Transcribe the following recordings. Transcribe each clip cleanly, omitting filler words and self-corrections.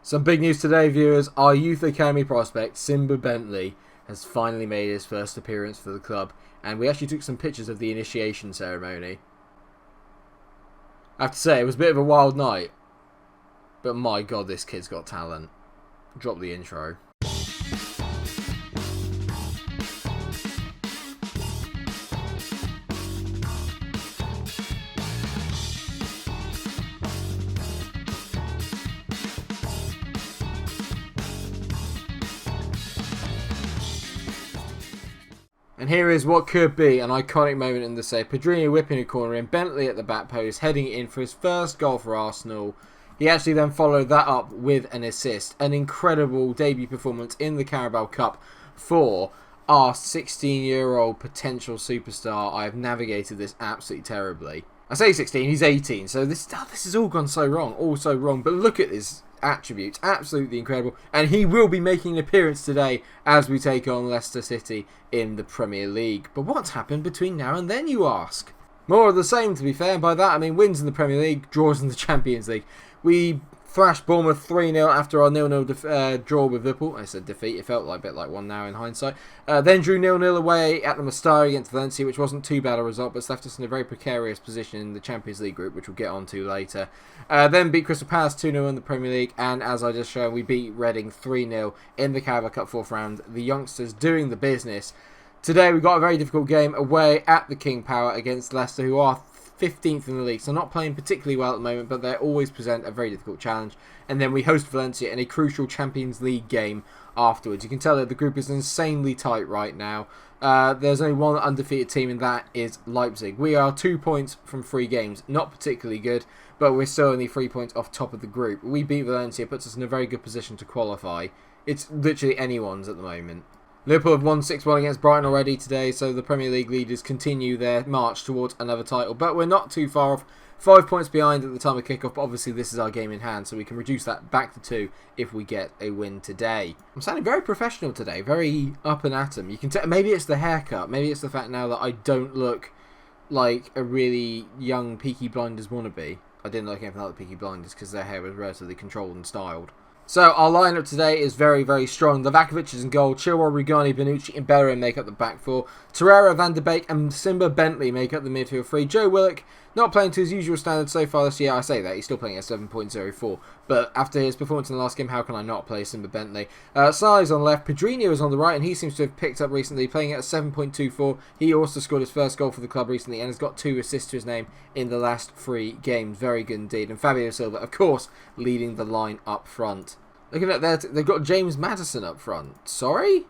Some big news today, viewers. Our youth academy prospect, Simba Bentley, has finally made his first appearance for the club, and we actually took some pictures of the initiation ceremony. I have to say, it was a bit of a wild night, but my god, this kid's got talent. Drop the intro. And here is what could be an iconic moment in the save. Prodigy whipping a corner in, Bentley at the back post, heading in for his first goal for Arsenal. He actually then followed that up with an assist. An incredible debut performance in the Carabao Cup for our 16-year-old potential superstar. I have navigated this absolutely terribly. I say 16, he's 18, so this has all gone so wrong, all so wrong. But look at his attributes, absolutely incredible, and he will be making an appearance today as we take on Leicester City in the Premier League. But what's happened between now and then, you ask? More of the same, to be fair. By that I mean wins in the Premier League, draws in the Champions League. We thrashed Bournemouth 3-0 after our 0-0 draw with Liverpool. I said defeat, it felt like a bit like one now in hindsight. Then drew 0-0 away at the Mestari against Valencia, which wasn't too bad a result, but it's left us in a very precarious position in the Champions League group, which we'll get on to later. Then beat Crystal Palace 2-0 in the Premier League, and as I just showed, we beat Reading 3-0 in the Carabao Cup 4th round. The youngsters doing the business. Today we got a very difficult game away at the King Power against Leicester, who are 15th in the league, so not playing particularly well at the moment, but they always present a very difficult challenge. And then we host Valencia in a crucial Champions League game afterwards. You can tell that the group is insanely tight right now. There's only one undefeated team, and that is Leipzig. We are 2 points from 3 games, not particularly good, but we're still only 3 points off top of the group. We beat Valencia, puts us in a very good position to qualify. It's literally anyone's at the moment. Liverpool have won 6-1 against Brighton already today, so the Premier League leaders continue their march towards another title. But we're not too far off. 5 points behind at the time of kickoff, but obviously this is our game in hand, so we can reduce that back to 2 if we get a win today. I'm sounding very professional today, very up and at 'em. You can tell, maybe it's the haircut, maybe it's the fact now that I don't look like a really young Peaky Blinders wannabe. I didn't look anything like the Peaky Blinders because their hair was relatively controlled and styled. So our lineup today is very, very strong. Livakovic is in goal. Chilwell, Rugani, Bonucci and Bellerin make up the back 4. Torreira, Van de Beek and Simba Bentley make up the midfield 3. Joe Willock, not playing to his usual standard so far this year. I say that, he's still playing at 7.04. But after his performance in the last game, how can I not play Simba Bentley? Salah's on the left. Pedrinho is on the right, and he seems to have picked up recently, playing at 7.24. He also scored his first goal for the club recently and has got 2 assists to his name in the last 3 games. Very good indeed. And Fabio Silva, of course, leading the line up front. Looking at that, they've got James Maddison up front. Sorry?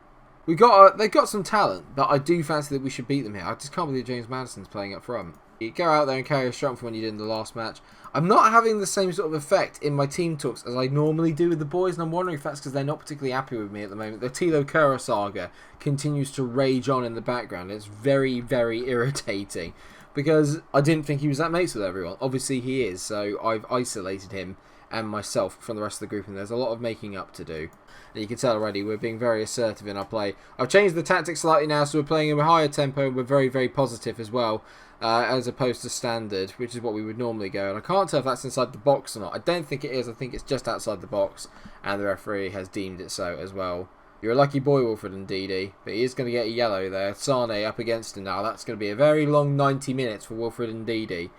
They've got some talent, but I do fancy that we should beat them here. I just can't believe James Maddison's playing up front. You go out there and carry a strong from when you did in the last match. I'm not having the same sort of effect in my team talks as I normally do with the boys, and I'm wondering if that's because they're not particularly happy with me at the moment. The Tilo Kura saga continues to rage on in the background. It's very, very irritating because I didn't think he was that mates with everyone. Obviously he is, so I've isolated him and myself from the rest of the group, and there's a lot of making up to do. And you can tell already we're being very assertive in our play. I've changed the tactics slightly now, so we're playing in a higher tempo. We're very, very positive as well, as opposed to standard, which is what we would normally go. And I can't tell if that's inside the box or not. I don't think it is. I think it's just outside the box, and the referee has deemed it so as well. You're a lucky boy, Wilfred Ndidi, but he is going to get a yellow there. Sane up against him now. That's going to be a very long 90 minutes for Wilfred Ndidi.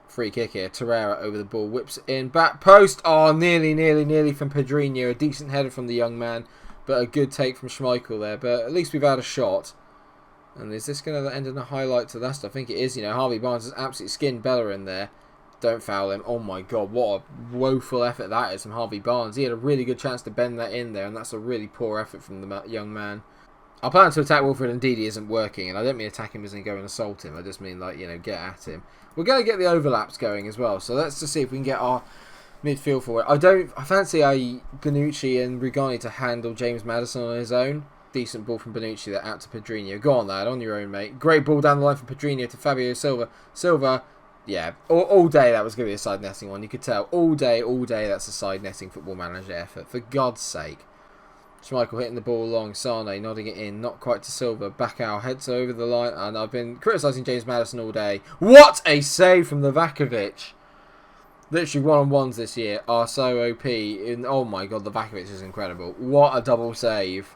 Free kick here. Torreira over the ball. Whips it in. Back post. Oh, nearly from Pedrinho. A decent header from the young man. But a good take from Schmeichel there. But at least we've had a shot. And is this going to end in a highlight to Leicester? I think it is. You know, Harvey Barnes has absolutely skinned Bellerin there. Don't foul him. Oh my god. What a woeful effort that is from Harvey Barnes. He had a really good chance to bend that in there. And that's a really poor effort from the young man. Our plan to attack Wilfred Ndidi isn't working, and I don't mean attack him as in go and assault him. I just mean, like, you know, get at him. We're going to get the overlaps going as well, so let's just see if we can get our midfield forward. I fancy Bonucci and Rugani to handle James Maddison on his own. Decent ball from Bonucci there out to Pedrinho. Go on, lad, on your own, mate. Great ball down the line from Pedrinho to Fabio Silva. Silva, yeah, all day that was going to be a side netting one. You could tell all day that's a side netting Football Manager effort. For God's sake. Schmeichel hitting the ball long, Sane nodding it in, not quite to Silva, Bakal heads over the line, and I've been criticising James Maddison all day. What a save from Livakovic! Literally one-on-ones this year are so OP. Oh my god, the Vakovic is incredible. What a double save.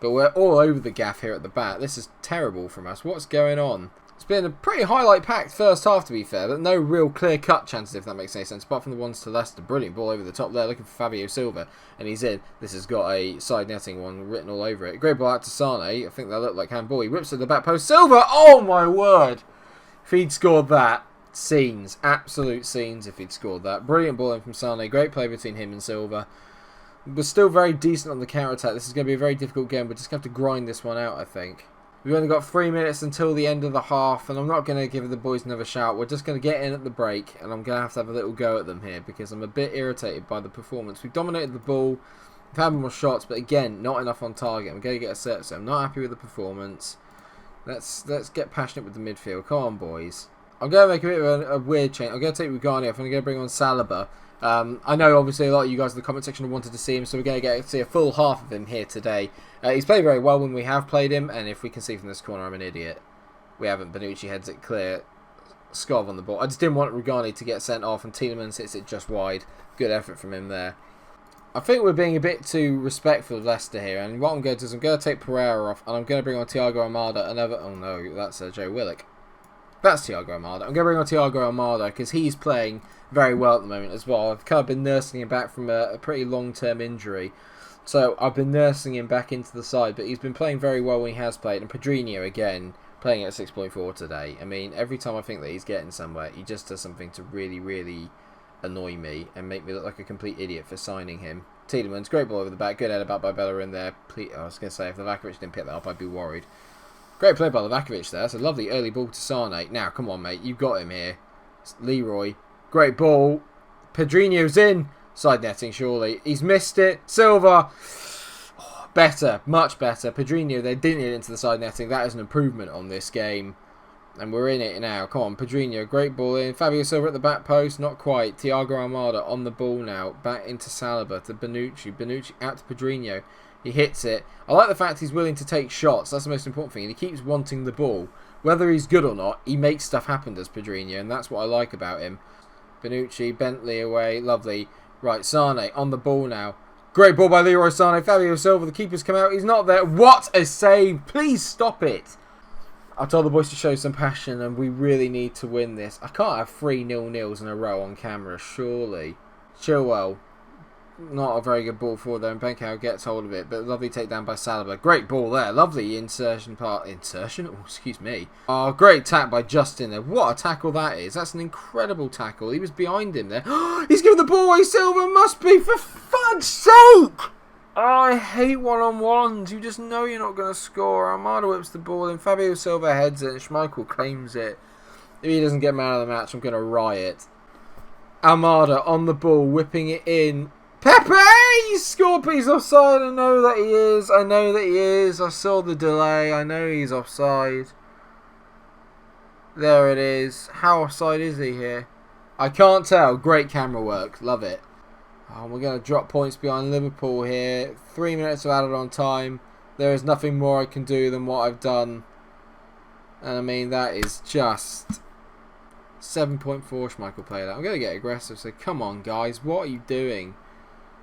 But we're all over the gaff here at the bat. This is terrible from us. What's going on? It's been a pretty highlight-packed first half, to be fair, but no real clear-cut chances, if that makes any sense, apart from the ones to Leicester. Brilliant ball over the top there, looking for Fabio Silva, and he's in. This has got a side netting one written all over it. Great ball out to Sane. I think that looked like handball. He whips to the back post. Silva! Oh, my word! If he'd scored that, scenes. Absolute scenes if he'd scored that. Brilliant ball in from Sane. Great play between him and Silva. We're still very decent on the counter-attack. This is going to be a very difficult game. We're just going to have to grind this one out, I think. We've only got 3 minutes until the end of the half, and I'm not going to give the boys another shout. We're just going to get in at the break, and I'm going to have a little go at them here, because I'm a bit irritated by the performance. We've dominated the ball. We've had more shots, but again, not enough on target. I'm going to get a set, so I'm not happy with the performance. Let's get passionate with the midfield. Come on, boys. I'm going to make a bit of a weird change. I'm going to take Rugani off. I'm going to bring on Saliba. I know, obviously, a lot of you guys in the comment section wanted to see him, so we're going to get to see a full half of him here today. He's played very well when we have played him, and if we can see from this corner, I'm an idiot. We haven't. Bonucci heads it clear. Skov on the ball. I just didn't want Rugani to get sent off, and Tielemans hits it just wide. Good effort from him there. I think we're being a bit too respectful of Leicester here, and what I'm going to do is I'm going to take Pereira off, and I'm going to bring on Thiago Almada. Oh no, that's Joe Willock. That's Thiago Almada. I'm going to bring on Thiago Almada because he's playing very well at the moment as well. I've kind of been nursing him back from a pretty long-term injury. So I've been nursing him back into the side, but he's been playing very well when he has played. And Pedrinho, again, playing at 6.4 today. I mean, every time I think that he's getting somewhere, he just does something to really, really annoy me and make me look like a complete idiot for signing him. Tielemans, great ball over the back. Good header back by Bellerin there. I was going to say, if the Vakovic didn't pick that up, I'd be worried. Great play by Levakovic there. That's a lovely early ball to Sane. Now, come on, mate. You've got him here. Leroy. Great ball. Pedrinho's in. Side netting, surely. He's missed it. Silva. Oh, better. Much better. Pedrinho, they didn't hit into the side netting. That is an improvement on this game. And we're in it now. Come on, Pedrinho. Great ball in. Fabio Silva at the back post. Not quite. Thiago Almada on the ball now. Back into Saliba to Bonucci. Bonucci out to Pedrinho. He hits it. I like the fact he's willing to take shots. That's the most important thing. And he keeps wanting the ball. Whether he's good or not, he makes stuff happen, does Pedrinho. And that's what I like about him. Bonucci, Bentley away. Lovely. Right, Sane on the ball now. Great ball by Leroy Sane. Fabio Silva, the keeper's come out. He's not there. What a save. Please stop it. I told the boys to show some passion, and we really need to win this. I can't have 3 0-0s in a row on camera, surely. Chilwell. Not a very good ball forward there, and Benkow gets hold of it, but lovely takedown by Saliba. Great ball there, lovely insertion part. Insertion? Oh, excuse me. Oh, great tack by Justin there. What a tackle that is. That's an incredible tackle. He was behind him there. He's giving the ball away. Silva must be, for fud's sake! Oh, I hate one-on-ones. You just know you're not going to score. Almada whips the ball in. Fabio Silva heads it, and Schmeichel claims it. If he doesn't get man of the match, I'm going to riot. Almada on the ball, whipping it in. Pepe! He scored, but he's offside. I know that he is. I know that he is. I saw the delay. I know he's offside. There it is. How offside is he here? I can't tell. Great camera work. Love it. Oh, we're going to drop points behind Liverpool here. 3 minutes of added on time. There is nothing more I can do than what I've done. And I mean, that is just 7.4 Schmeichel played out. I'm going to get aggressive. So come on, guys. What are you doing?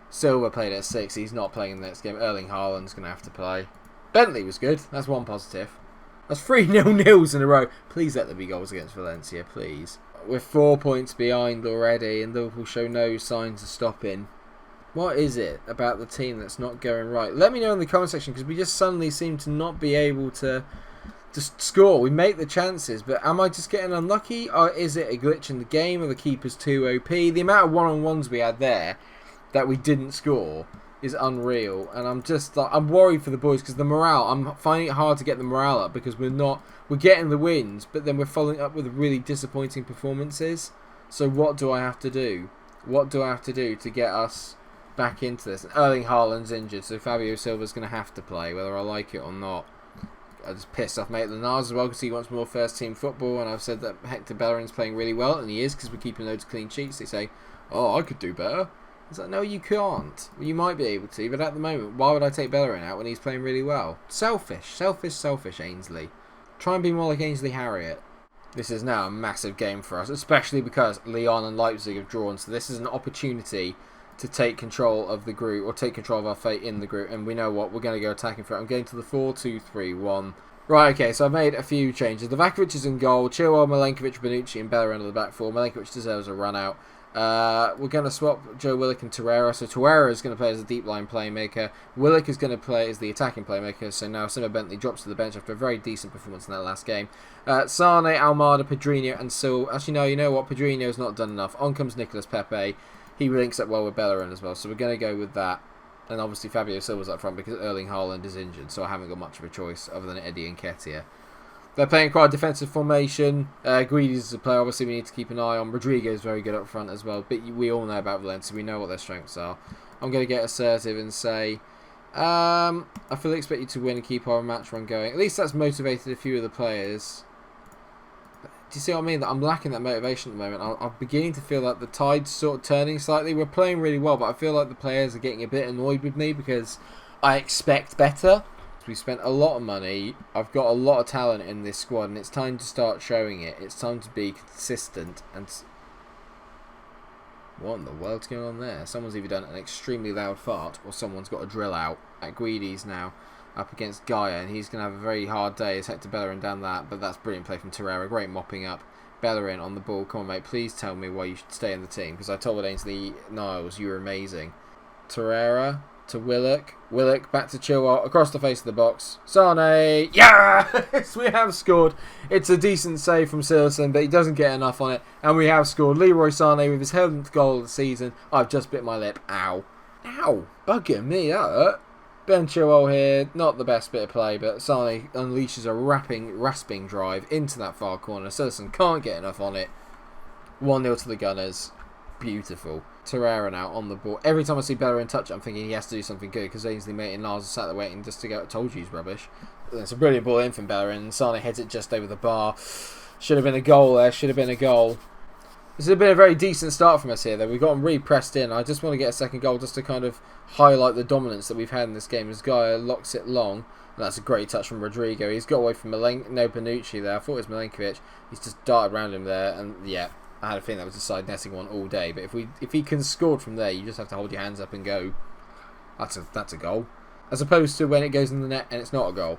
Silva played at 6. He's not playing in the next game. Erling Haaland's going to have to play. Bentley was good. That's one positive. That's 3 0-0s in a row. Please let there be goals against Valencia, please. We're 4 points behind already, and Liverpool show no signs of stopping. What is it about the team that's not going right? Let me know in the comment section, because we just suddenly seem to not be able to score. We make the chances, but am I just getting unlucky? Or is it a glitch in the game, or the keeper's too OP? The amount of one-on-ones we had there that we didn't score is unreal, and I'm just like, I'm worried for the boys, because the morale, I'm finding it hard to get the morale up, because we're getting the wins, but then we're following up with really disappointing performances. So what do I have to do? What do I have to do to get us back into this? And Erling Haaland's injured, so Fabio Silva's going to have to play, whether I like it or not. I just pissed off mate Lennars as well, because he wants more first team football, and I've said that Hector Bellerin's playing really well, and he is, because we're keeping loads of clean sheets. They say, oh, I could do better. It's like, no, you can't. Well, you might be able to, but at the moment, why would I take Bellerin out when he's playing really well? Selfish, Ainsley. Try and be more like Ainsley Harriott. This is now a massive game for us, especially because Lyon and Leipzig have drawn. So this is an opportunity to take control of the group, or take control of our fate in the group. And we know what, we're going to go attacking for it. I'm going to the 4-2-3-1. Right, okay, so I've made a few changes. Livakovic is in goal. Chilwell, Milenkovic, Bonucci and Bellerin are the back four. Milenkovic deserves a run out. We're going to swap Joe Willock and Torreira. So Torreira is going to play as a deep line playmaker. Willock is going to play as the attacking playmaker. So now Simba Bentley drops to the bench after a very decent performance in that last game. Sane, Almada, Pedrinho and Sil. Actually, no, you know what? Pedrinho's not done enough. On comes Nicolas Pepe. He links up well with Bellerin as well. So we're going to go with that. And obviously Fabio Silva's up front because Erling Haaland is injured. So I haven't got much of a choice other than Eddie and Nketiah. They're playing quite a defensive formation. Guidi's is a player obviously we need to keep an eye on. Rodrigo is very good up front as well. But we all know about Valencia. We know what their strengths are. I'm going to get assertive and say, I fully expect you to win and keep our match run going. At least that's motivated a few of the players. Do you see what I mean? That I'm lacking that motivation at the moment. I'm beginning to feel like the tide's sort of turning slightly. We're playing really well, but I feel like the players are getting a bit annoyed with me because I expect better. We spent a lot of money. I've got a lot of talent in this squad, and it's time to start showing it. It's time to be consistent. And what in the world's going on there? Someone's either done an extremely loud fart, or someone's got a drill out. At Guidi's now up against Gaia, and he's going to have a very hard day as Hector Bellerin down that. But that's brilliant play from Torreira. Great mopping up. Bellerin on the ball. Come on, mate. Please tell me why you should stay in the team, because I told Ainsley Niles you were amazing. Torreira to Willock. Willock back to Chilwell across the face of the box. Sane. Yes! We have scored. It's a decent save from Silson, but he doesn't get enough on it. And we have scored. Leroy Sane with his 7th goal of the season. I've just bit my lip. Ow. Ow. Bugging me. That hurt. Ben Chilwell here. Not the best bit of play, but Sane unleashes a rasping drive into that far corner. Silson can't get enough on it. 1-0 to the Gunners. Beautiful. Torreira now on the ball. Every time I see Bellerin touch it, I'm thinking he has to do something good because Ainsley Mate and Lars are sat there waiting just to go. I told you he's rubbish. It's a brilliant ball in from Bellerin. Sane heads it just over the bar. Should have been a goal there. Should have been a goal. This has been a very decent start from us here, though. We've got them re-pressed in. I just want to get a second goal just to kind of highlight the dominance that we've had in this game. As Gaia locks it long. And that's a great touch from Rodrigo. He's got away from Bonucci there. I thought it was Milenkovic. He's just darted around him there. And yeah, I had a feeling that was a side netting one all day. But if he can score from there, you just have to hold your hands up and go, that's a goal. As opposed to when it goes in the net and it's not a goal.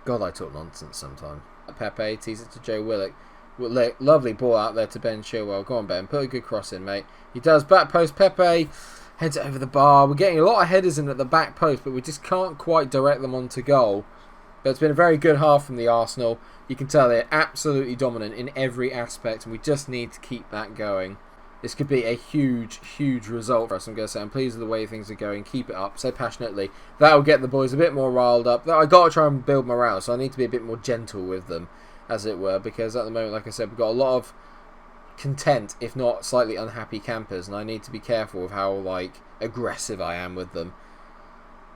God, I talk nonsense sometimes. Pepe teases it to Joe Willock. Lovely ball out there to Ben Chilwell. Go on, Ben. Put a good cross in, mate. He does. Back post. Pepe heads it over the bar. We're getting a lot of headers in at the back post, but we just can't quite direct them onto goal. But it's been a very good half from the Arsenal. You can tell they're absolutely dominant in every aspect, and we just need to keep that going. This could be a huge, huge result for us. I'm going to say I'm pleased with the way things are going. Keep it up so passionately. That'll get the boys a bit more riled up. I got to try and build morale, so I need to be a bit more gentle with them, as it were, because at the moment, like I said, we've got a lot of content, if not slightly unhappy campers, and I need to be careful with how aggressive I am with them.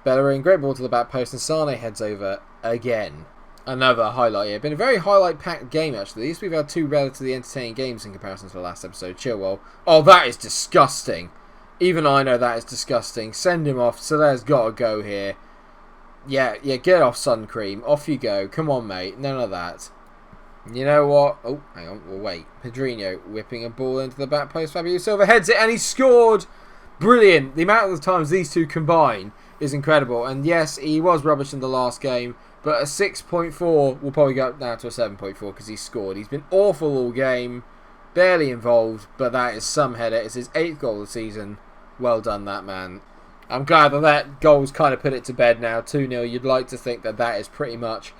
Bellerin, great ball to the back post, and Sane heads over again. Another highlight here. Been a very highlight-packed game, actually. At least we've had two relatively entertaining games in comparison to the last episode. Chilwell. Oh, that is disgusting. Even I know that is disgusting. Send him off. Soler's got to go here. Yeah, get off sun cream. Off you go. Come on, mate. None of that. You know what? Oh, hang on. We'll wait. Pedrinho whipping a ball into the back post. Fabio Silva heads it and he scored. Brilliant. The amount of times these two combine is incredible. And yes, he was rubbish in the last game. But a 6.4 will probably go up now to a 7.4 because he scored. He's been awful all game. Barely involved. But that is some header. It's his 8th goal of the season. Well done, that man. I'm glad that goal's kind of put it to bed now. 2-0. You'd like to think that is pretty much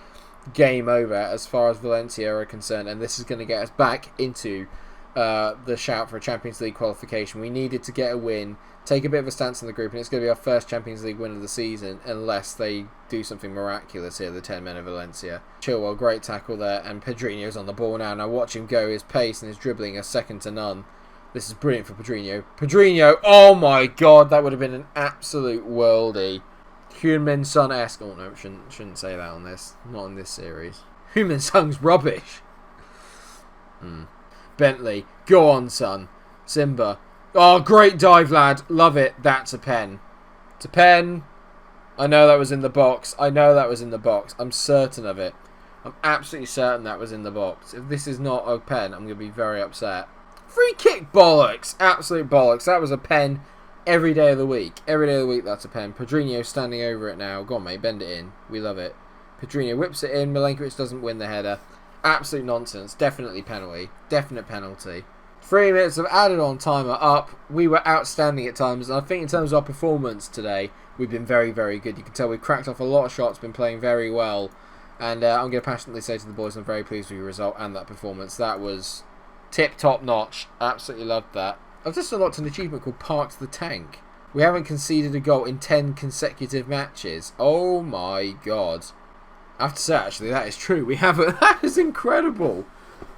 game over as far as Valencia are concerned, and this is going to get us back into the shout for a Champions League qualification. We needed to get a win, take a bit of a stance in the group, and it's going to be our first Champions League win of the season unless they do something miraculous here, the 10 men of Valencia. Chilwell, great tackle there, and Pedrinho's on the ball now. Watch him go. His pace and his dribbling are second to none. This is brilliant for Pedrinho. Pedrinho, oh my god, that would have been an absolute worldie. Heung-min Son-esque. Oh no, shouldn't say that on this. Not in this series. Heung-min Son's rubbish. Bentley, go on, son. Simba. Oh, great dive, lad. Love it. That's a pen. It's a pen. I know that was in the box. I'm certain of it. I'm absolutely certain that was in the box. If this is not a pen, I'm going to be very upset. Free kick bollocks! Absolute bollocks. That was a pen every day of the week. Every day of the week, that's a pen. Pedrinho standing over it now. Go on, mate. Bend it in. We love it. Pedrinho whips it in. Milenkovic doesn't win the header. Absolute nonsense. Definitely penalty. Definite penalty. 3 minutes of added on timer up. We were outstanding at times. And I think in terms of our performance today, we've been very, very good. You can tell we've cracked off a lot of shots, been playing very well. And I'm going to passionately say to the boys, I'm very pleased with your result and that performance. That was tip-top notch. Absolutely loved that. I've just unlocked an achievement called Parked the Tank. We haven't conceded a goal in 10 consecutive matches. Oh my god. I have to say, actually, that is true. We haven't. That is incredible.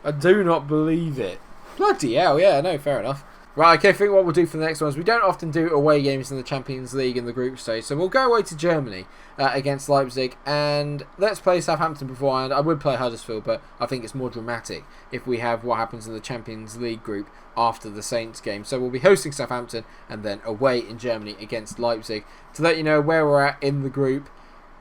I do not believe it. Bloody hell, yeah, no, fair enough. Right, okay, I think what we'll do for the next one is we don't often do away games in the Champions League in the group stage, so we'll go away to Germany against Leipzig, and let's play Southampton beforehand. I would play Huddersfield, but I think it's more dramatic if we have what happens in the Champions League group after the Saints game. So we'll be hosting Southampton and then away in Germany against Leipzig. To let you know where we're at in the group,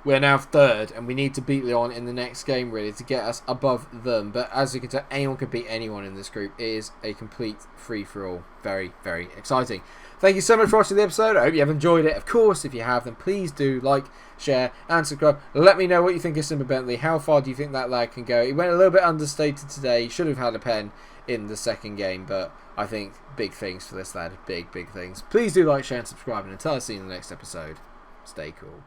we're now third, and we need to beat Lyon in the next game, really, to get us above them. But as you can tell, anyone can beat anyone in this group. It is a complete free-for-all. Very, very exciting. Thank you so much for watching the episode. I hope you have enjoyed it. Of course, if you have, then please do like, share, and subscribe. Let me know what you think of Simba Bentley. How far do you think that lad can go? He went a little bit understated today. He should have had a pen in the second game, but I think big things for this lad. Big, big things. Please do like, share, and subscribe. And until I see you in the next episode, stay cool.